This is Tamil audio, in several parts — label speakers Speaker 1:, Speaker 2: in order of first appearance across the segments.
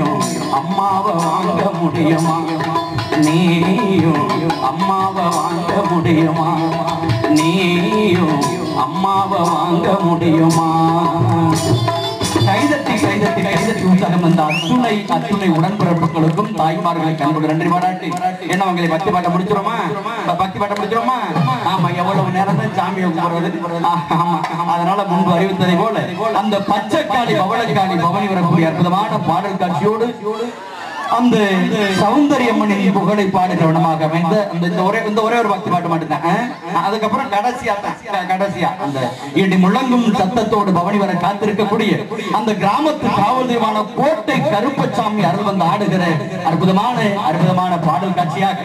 Speaker 1: நீயும் அம்மாவை வாங்க முடியுமா? நீயும் அம்மாவை வாங்க முடியுமா? நீயும் அம்மாவை வாங்க முடியுமா? கைதட்டி கைதட்டி கைதட்டி உற்சாகம் வந்த அத்துணை உடன்பிறப்புகளுக்கும் தாய்மார்களுக்கு அன்பு நன்றி பாராட்டி என்ன உங்களை பக்தி பாட்ட முடிச்சிருமா? பக்தி பாட்ட முடிச்சிருமா? ஆமா, எவ்வளவு நேரம் தான் சாமியை கும்பிடுறது. ஆமா, அதனால முன்பு அறிவித்ததை போல அந்த பச்சைக்காளி பவளக்காளி பவனி வரக்கூடிய அற்புதமான பாடல் காட்சியோடு அந்த சௌந்தரியம்மனின் புகழை பாடுகிற விடமாக அமைந்த இந்த ஒரே ஒரு பக்தி பாட்டு மட்டும்தான். அதுக்கப்புறம் கடைசியா அந்த இடி முழங்கும் சத்தத்தோடு பவனி வர காத்திருக்கக்கூடிய அந்த கிராமத்து காவல் தெய்வமான கோட்டை கருப்பசாமி அருள் வந்து ஆடுகிற அற்புதமான பாடல் காட்சியாக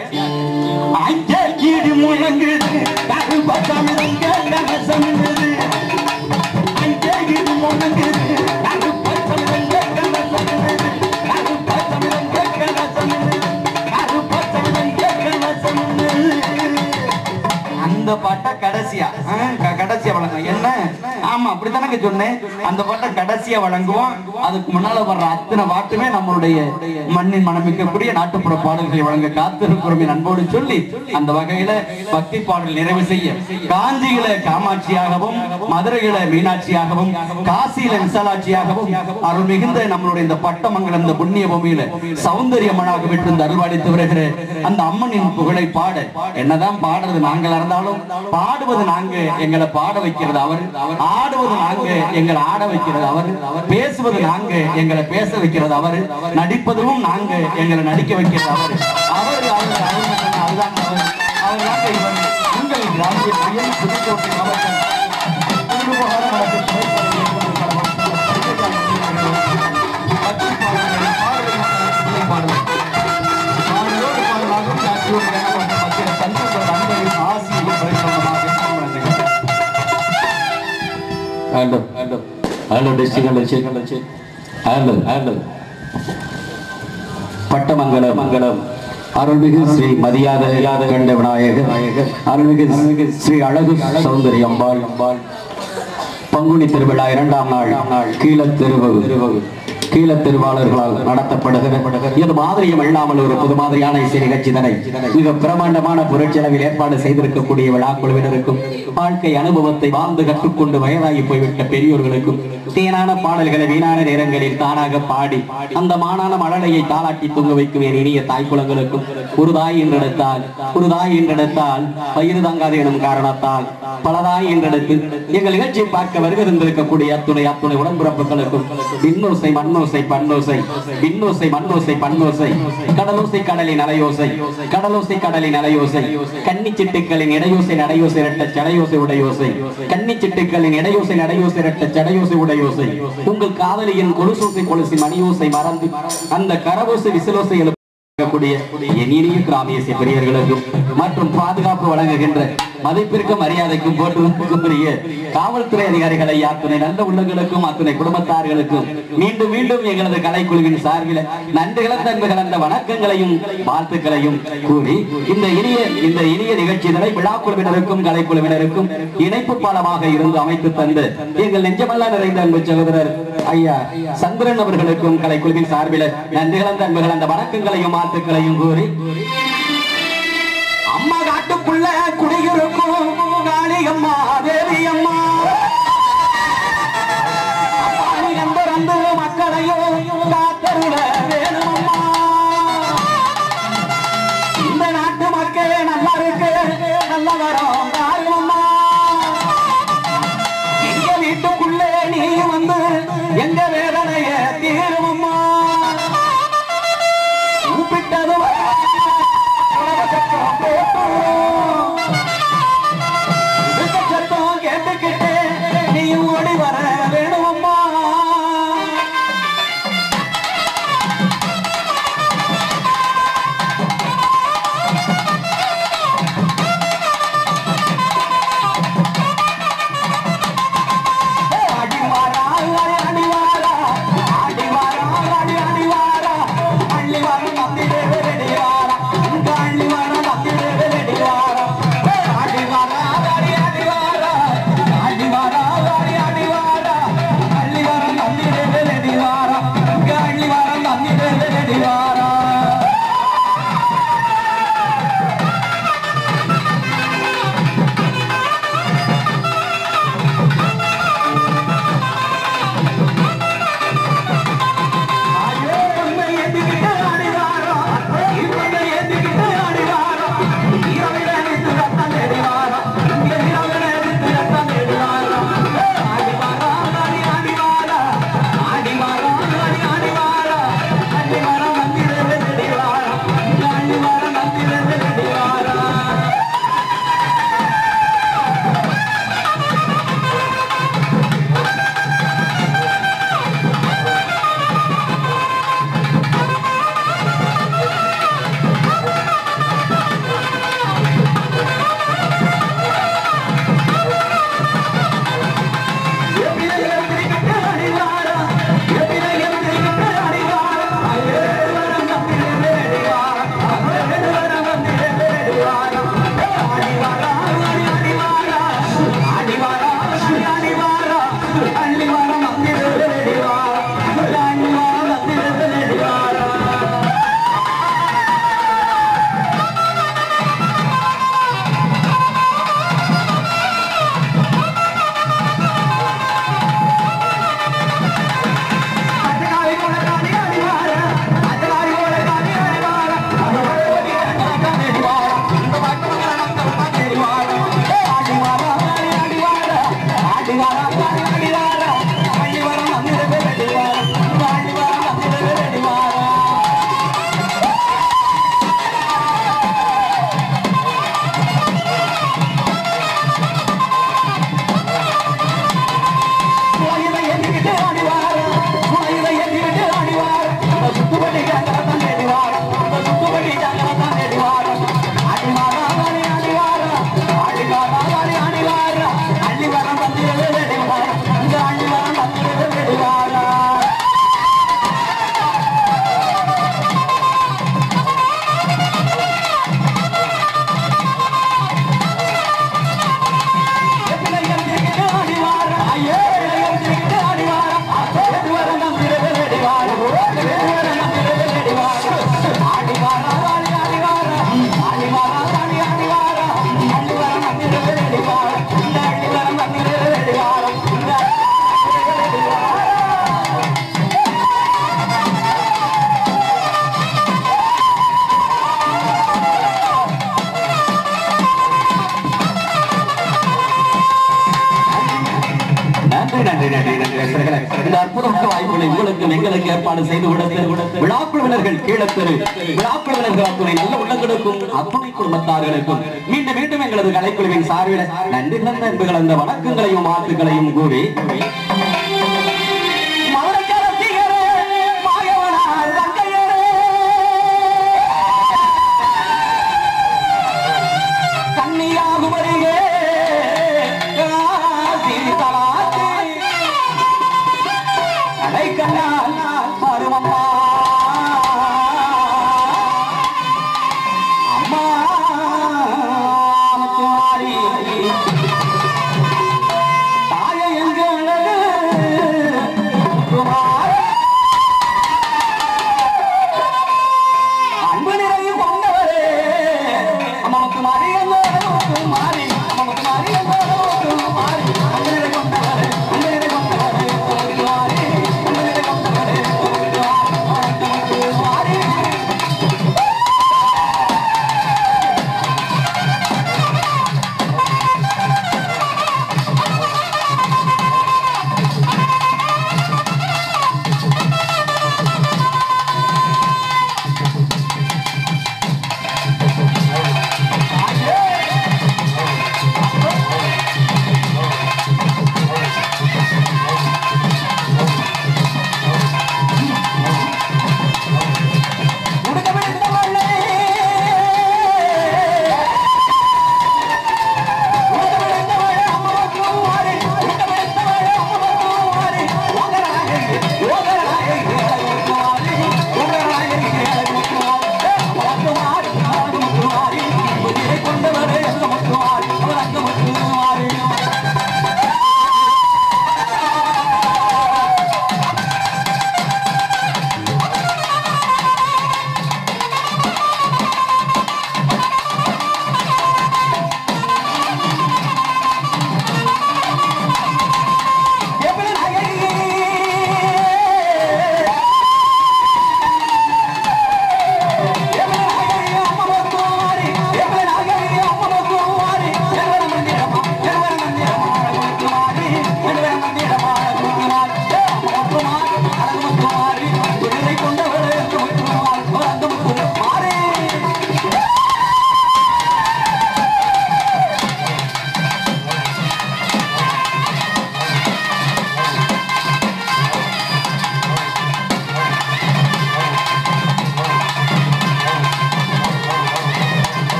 Speaker 1: இடி முழங்குது கருப்பசாமி அந்த பாட்டை கடைசியா வழங்கும். என்ன? ஆமா, அப்படித்தானே சொன்னேன். அந்த பாட்டை கடைசியா வழங்குவோம். அதுக்கு முன்னால வர்ற அத்தனை பாட்டுமே நம்மளுடைய மண்ணின் மனமிக்கக்கூடிய நாட்டுப்புற பாடல்களை வழங்க காத்திருக்கிறோம் அன்போடு சொல்லி அந்த வகையில பக்தி பாடல் நிறைவு செய்ய காஞ்சியில காமாட்சியாகவும் மதுரையில மீனாட்சியாகவும் காசியில விசாலாட்சியாகவும் அருள் மிகுந்த நம்மளுடைய இந்த பட்டமங்கலம் இந்த புண்ணிய பூமியில சௌந்தரியம்மனாக விட்டு அருள்வாடித்து வருகிற அந்த அம்மனின் புகழை பாட என்னதான் பாடுறது நாங்கள் இருந்தாலும் பாடுவது நாங்க, எங்களை பாட வைக்கிறது அவர். ஆடுவது நாங்க, எங்களை ஆட வைக்கிறது அவர். பேசுவது நாங்க, எங்களை பேச வைக்கிறது அவர். நடிப்பதும் நாங்க, எங்களை நடிக்க வைக்கிறது அவர். அதுதான் உங்கள் கிராமிய புயல் புதுக்கோட்டை மாவட்டம் பட்டமங்கலம் அருள்மிகு ஸ்ரீ மதியாத கண்ட விநாயகர் அருள்மிகு ஸ்ரீ அழகு சௌந்தரி அம்பாள் பங்குனி திருவிழா 2ஆம் நாள் கீழத்திருவாளர்களால் நடத்தப்படுகிறது. இது மாதிரியும் இல்லாமல் ஒரு புது மாதிரியான இசை நிகழ்ச்சிதனை மிக பிரமாண்டமான பொருட்செலவில் ஏற்பாடு செய்திருக்கக்கூடிய விழா குழுவினருக்கும் வாழ்க்கை அனுபவத்தை வாழ்ந்து கற்றுக்கொண்டு வயதாகி போய்விட்ட பெரியோர்களுக்கும் தேனான பாடல்களை வீணான நேரங்களில் தானாக பாடி அந்த மானான மழலையை தாளாட்டி தூங்க வைக்கும் என் இனிய தாய்க்குளங்களுக்கும் ஒரு தாய் என்றெடுத்தால் பயிர் தாங்காது எனும் காரணத்தால் பலதாய் என்றெடுத்து எங்கள் நிகழ்ச்சியை பார்க்க வருகின்றிருக்கக்கூடிய அத்துணை உடன்பிறப்புகளுக்கும் விண்ணோசை மண்ணோசை பன்னோசை விண்ணோசை மண்ணோசை பன்னோசை கடலோசை கடலின் அலையோசை கன்னிச்சிட்டுக்களின் இடையோசை நடையோசை இரட்ட சடையோசை உடையோசை கன்னிச்சிட்டுக்களின் இடையோசை நடையோசை இரட்ட சடையோசை உடையோசை உங்கள் காதலியின் கொலுசி மணியோசை மறந்து அந்த கரவோசை விசிலோசை இனிய கிராமிய பெரியர்களுக்கும் மற்றும் பாதுகாப்பு வழங்குகின்ற மதிப்பிற்கும் மரியாதைக்கும் போட்டுரிய காவல்துறை அதிகாரிகளை அத்துணை நல்ல உள்ளங்களுக்கும் அத்துணை குடும்பத்தார்களுக்கும் மீண்டும் எங்களது கலைக்குழுவின் சார்பில் நன்றி கலந்த வணக்கங்களையும் வாழ்த்துக்களையும் கூறி இந்த இனிய நிகழ்ச்சிகளை விழாக்குழுவினருக்கும் கலைக்குழுவினருக்கும் இணைப்பு பாலமாக இருந்து அமைத்து தந்து எங்கள் நெஞ்சமெல்லாம் நிறைந்த அன்பு சகோதரர் ஐயா சந்திரன் அவர்களுக்கும் கலைக்குழுவின் சார்பில் நன்றி கலந்த வணக்கங்களையும் வாழ்த்துக்களையும் கூறி அம்மா காட்டுக்குள்ள குடியிருக்கும் காளியம்மா தேவியம்மா நம்பரந்து மக்களையும் காத்தருள வேணுமம்மா. இந்த நாட்டு மக்கள் நல்லா இருக்கு, நல்ல வரம் காரியம்மா. எங்க வீட்டுக்குள்ளே நீ வந்து எங்க வேதனைய தீருமம்மா. கூப்பிட்டது கேட்டுக்கிட்டே நீயும் ஓடி வர வேணுமம்மா. அடிவாரா ஏற்பாடு செய்து விழாக்குழுவினர்கள் கீழத்தரு விழாக்குழுவினர்கள் அத்துணை நல்ல உள்ளங்களுக்கும் அத்துணை குடும்பத்தார்களுக்கும் மீண்டும் மீண்டும் எங்களது கலைக்குழுவின் சார்பில் நன்றி தந்த என்பர்கள் அந்த வணக்கங்களையும் வாழ்த்துக்களையும் கூறி தாய எங்க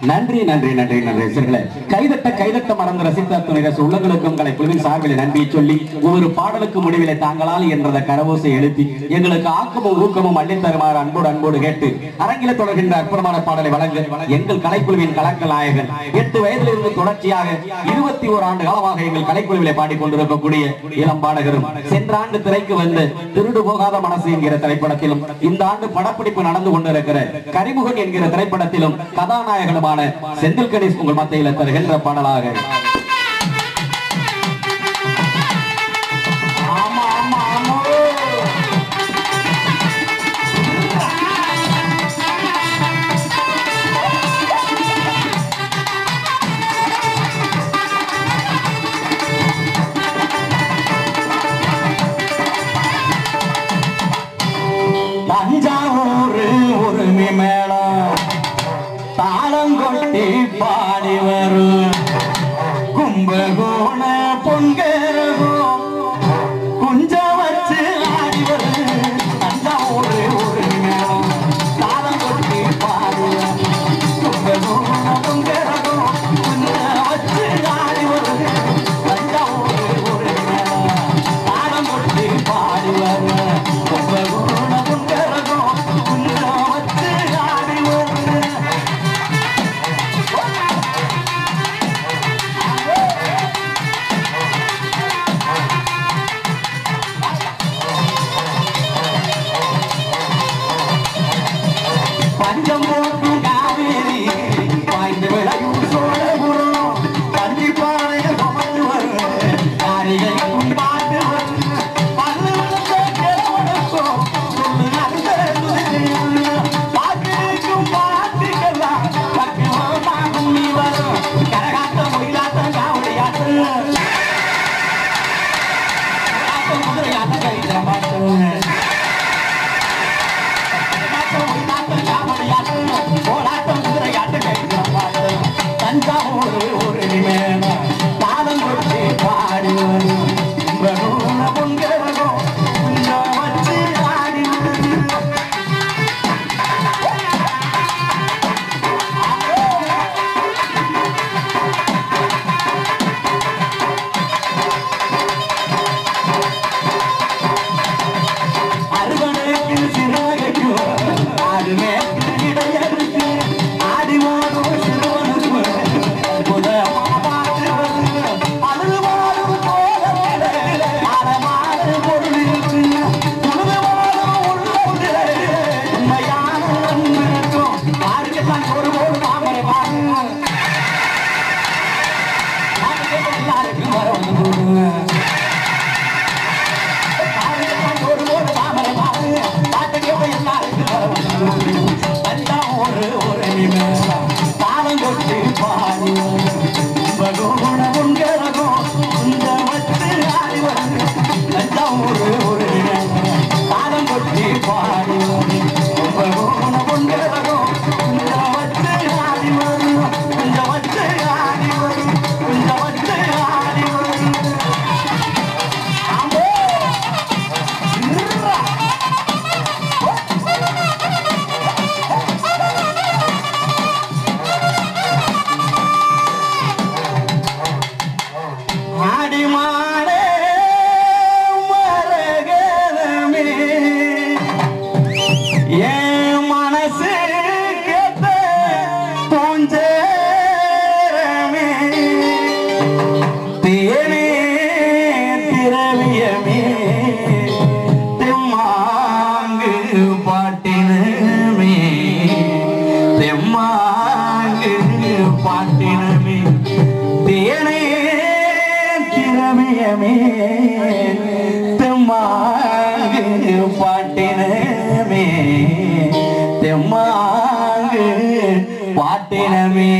Speaker 1: நன்றி நன்றி நன்றி நன்றி சிறுகளே. கைதட்ட மறந்து ரசித்த துணை ரச உள்ளங்களுக்கும் கலை குழுவின் சார்பில் நன்றியை சொல்லி ஒவ்வொரு பாடலுக்கு முடிவிலே தாங்களால் என்றத கரவோசை எழுப்பி எங்களுக்கு ஆக்கமும் ஊக்கமும் அள்ளி தருமாறு அன்போடு கேட்டு அரங்கில தொடர்கின்ற அற்புதமான பாடலை வழங்க எங்கள் கலைக்குழுவின் கலக்கல் நாயகன் 8 வயதிலிருந்து தொடர்ச்சியாக 21 ஆண்டு காலமாக எங்கள் கலைக்குழுவிலே பாடிக்கொண்டிருக்கக்கூடிய இளம் பாடகரும் சென்ற ஆண்டு திரைக்கு வந்து திருடு போகாத மனசு என்கிற திரைப்படத்திலும் இந்த ஆண்டு படப்பிடிப்பு நடந்து கொண்டிருக்கிற கரிமுகன் என்கிற திரைப்படத்திலும் கதாநாயகனுமான செந்தில் கணேஷ் உங்கள் மத்தியில் தருகின்ற பாடலாக தஞ்சாவூர் உரிமை மேளம் தாளங்கொட்டி பாடி வரும் கும்பகோண பொங்கரகம் குஞ்சம் வச்சு ஆடி வரும் தஞ்சாவூர் உரிமை மேளம் தாளங்கொட்டி பாடி வரும் கும்பகோண பொங்கரகம் குஞ்சம் வச்சு ஆடி வரும் தஞ்சாவூர் உரிமை மேளம் தாளங்கொட்டி பாடி வரும் கும்பகோண Oh
Speaker 2: பாட்டினமே தெம்மாங்கு பாட்டினமே தேனே திரவியமே தெம்மாங்கு பாட்டினமே தெம்மாங்கு பாட்டினமே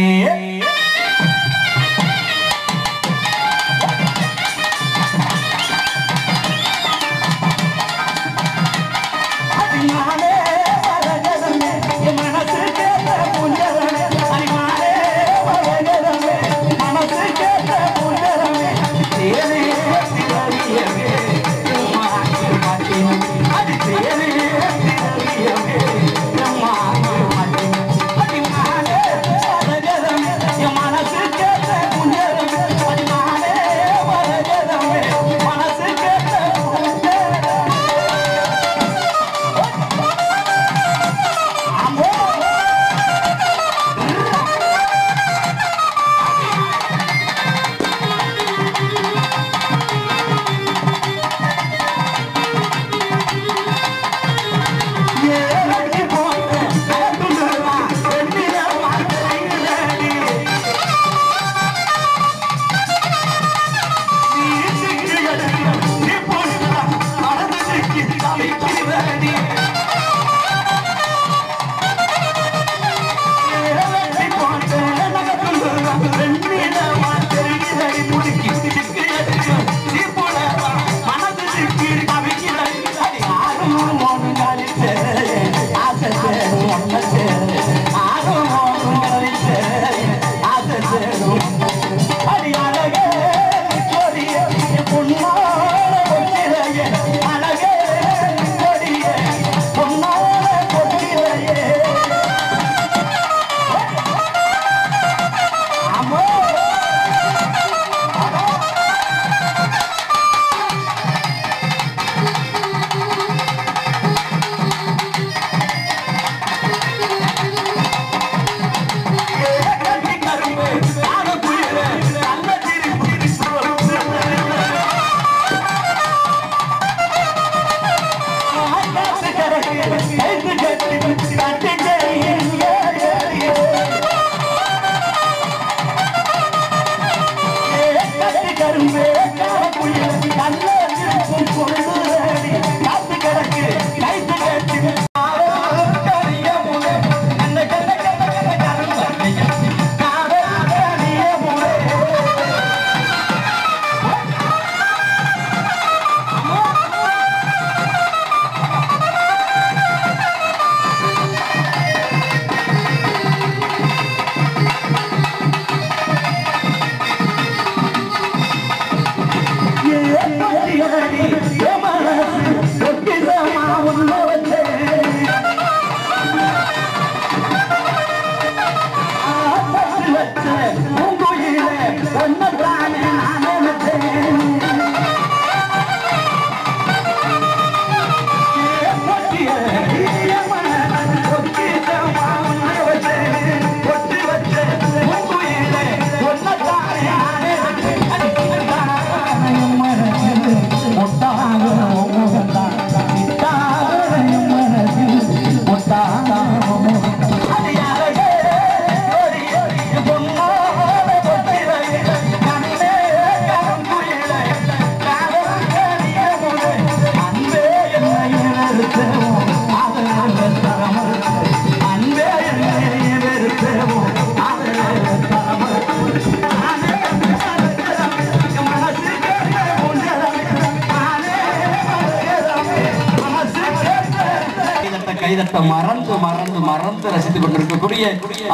Speaker 1: கைதட்ட மறந்து மறந்து மறந்து ரசித்துக் கொண்டிருக்கக்கூடிய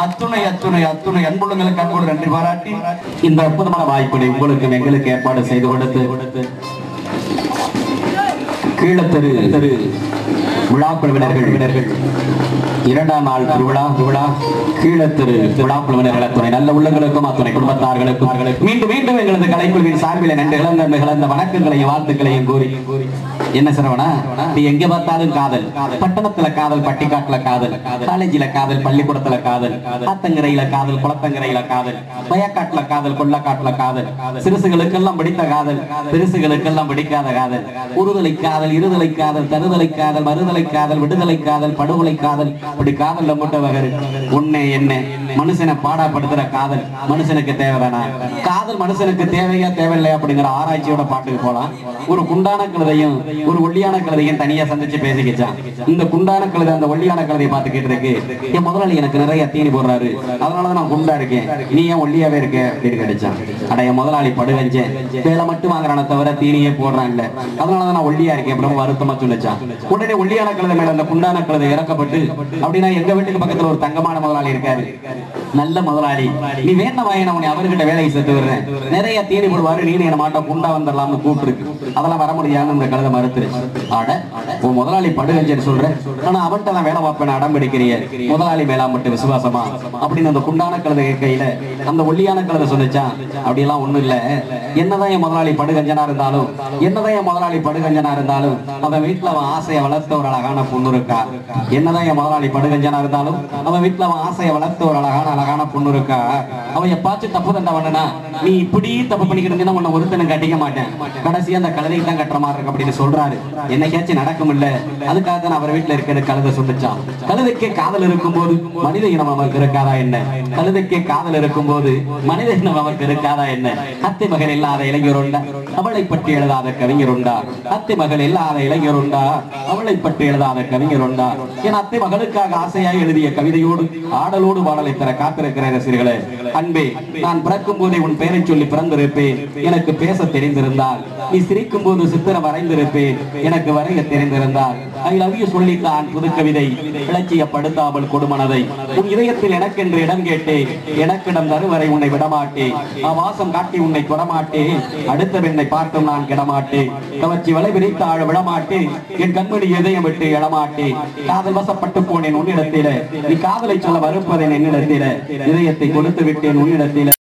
Speaker 1: அத்துணை அன்புள்ளங்களுக்கு அன்போடு நன்றி பாராட்டி இந்த அற்புதமான வாய்ப்பினை உங்களுக்கு எங்களுக்கு ஏற்பாடு செய்து கொடுத்து கீழத்தெரு விழா குழுவினர்கள் இரண்டாம் நாள் திருவிழா கீழத்தெரு விழா குழுவினர்கள் அத்துணை நல்ல உள்ளங்களுக்கும் அத்துணை குடும்பத்தார்களுக்கும் மீண்டும் மீண்டும் எங்களது கலைக்குழுவின் சார்பில் நன்றி இழந்த வணக்கங்களையும் வாழ்த்துக்களையும் கூறி என்ன சரவணா, நீ எங்க பார்த்தாலும் காதல், பட்டணத்துல காதல், பட்டிக்காட்டுல காதல், காலேஜில காதல், பள்ளிக்கூடத்துல காதல், ஆத்தங்கரையில காதல், குளத்தங்கரையில காதல், வயக்காட்டுல காதல், கொள்ளக்காட்டுல காதல், சிறுசுகளுக்கெல்லாம் பிடித்த காதல், பெருசுகளுக்கெல்லாம் பிடிக்காத காதல், உறுதலை காதல், இருதலை காதல், தருதலை காதல், மறுதலை காதல், விடுதலை காதல், படுகொலை காதல், இப்படி காதல் மூட்ட வகை ஒன்னே என்ன மனுஷனை பாடாப்படுத்துற காதல் மனுஷனுக்கு தேவைதானா? காதல் மனுஷனுக்கு தேவையா தேவையில்லையா அப்படிங்கிற ஆராய்ச்சியோட பாட்டுக்கு போலாம். ஒரு குண்டான கழுதையும் ஒரு ஒல்லியான கழுதையும் தனியா சந்திச்சு பேசிக்கிச்சான். இந்த குண்டான கழுதை அந்த ஒல்லியான கழுதையை பார்த்துக்கிட்டு இருக்கு, என் முதலாளி எனக்கு நிறைய தீனி போடுறாரு, அதனாலதான் நான் குண்டா இருக்கேன், நீ ஏன் ஒல்லியாவே இருக்க அப்படின்னு கிடைச்சான். அட என் முதலாளி படுவஞ்சேன், வேலை மட்டும் வாங்குறான தவிர தீனியே போடுறான் இல்ல, அதனாலதான் நான் ஒல்லியா இருக்கேன் அப்படின்னு வருத்தமா சொல்லிச்சான். உடனே ஒல்லியான கழுதை மேல அந்த குண்டான கழுதை இறக்கப்பட்டு, அப்படின்னா எங்க வீட்டுக்கு பக்கத்துல ஒரு தங்கமான முதலாளி இருக்காரு, நல்ல முதலாளி, நீ வேண வாயின உன்னை அவர்கிட்ட வேலையை சேர்த்து விடுறேன், நிறைய தீனி போடுவாரு, நீ என்ன மாட்டா குண்டா வந்துடலாம்னு கூப்பிட்டு அதெல்லாம் வர முடியாதுன்னு அந்த கழுதை மறுத்துருச்சு. ஆட உன் முதலாளி படுகஞ்சன்னு சொல்றேன், ஆனா அவன்கிட்ட நான் வேலை பார்ப்பேன் அடம் பிடிக்கிறிய, முதலாளி மேலா மட்டும் விசுவாசமா அப்படின்னு அந்த குண்டான கழுதை கையில அந்த ஒல்லியான கழுதை சொல்லிச்சான். அப்படியெல்லாம் ஒண்ணும் இல்ல, என்னதான் என் முதலாளி படுகஞ்சனா இருந்தாலும், என்னதான் என் முதலாளி படுகஞ்சனா இருந்தாலும் அவன் வீட்டுல அவன் ஆசையை வளர்த்த ஒரு அழகான பொண்ணு இருக்கா, என்னதான் என் முதலாளி படுகஞ்சனா இருந்தாலும் அவன் வீட்டுல அவன் ஆசையை வளர்த்த ஒரு அழகான பொண்ணு இருக்கா, அவன் எப்பாச்சும் தப்பு தண்டை பண்ணனா நீ இப்படி தப்பு பண்ணிக்கிட்டு உன்னை ஒருத்தனும் கட்டிக்க மாட்டேன், கடைசியா அந்த கழுதைக்கு தான் கட்டுற மாதிரி இருக்கு அப்படின்னு சொல்றாரு. என்னைக்காச்சும் நடக்கும் இல்ல, அதுக்காக தான் அவர் வீட்டுல இருக்கிற கழுதை சொல்லிச்சான். கழுதைக்கே காதல் இருக்கும் போது மனித இனம் அவருக்கு இருக்காதா என்ன, கழுதைக்கே காதல் இருக்கும் போது மனித இனம் அவருக்கு இருக்காதா என்ன, அத்தை மகள் இல்லாத இளைஞர் உண்டா, அவளை பற்றி எழுதாத கவிஞர் உண்டா, அத்தை மகள் இல்லாத இளைஞர் உண்டா, அவளை பற்றி எழுதாத கவிஞர் உண்டா, என் அத்தை மகளுக்காக ஆசையாக எழுதிய கவிதையோடு ஆடலோடு பாடலை தர காத்திருக்கிற ரசிகர்களே, அன்பே நான் பிறக்கும் போதே உன் பெயரை சொல்லி பிறந்திருப்பேன், எனக்கு பேச தெரிந்திருந்தால், நீ சிரிக்கும் போது சித்திரம் வரைந்திருப்பேன், எனக்கு வரைய தெரிந்திருந்தால், ஐ லவ் யூ சொல்லித்தான் புது கவிதை இலட்சியப்படுத்தாமல் கொடுமனதை, உன் இதயத்தில் எனக்கென்று இடம் கேட்டேன், எனக்கிடம் தருவரை உன்னை விடமாட்டேன், வாசம் காட்டி உன்னை தொடமாட்டேன், அடுத்த பெண்ணை பார்த்தும் நான் கிடமாட்டேன், கவர்ச்சி வலை விரித்து ஆழ விடமாட்டேன், என் கண்மணி இதயம் விட்டு எழமாட்டேன், காதல் வசப்பட்டு போனேன் உன்னிடத்தில, நீ காதலை சொல்ல மறுப்பதேன் என்னிடத்தில, இதயத்தை கொடுத்து விட்டேன் உன்னிடத்தில.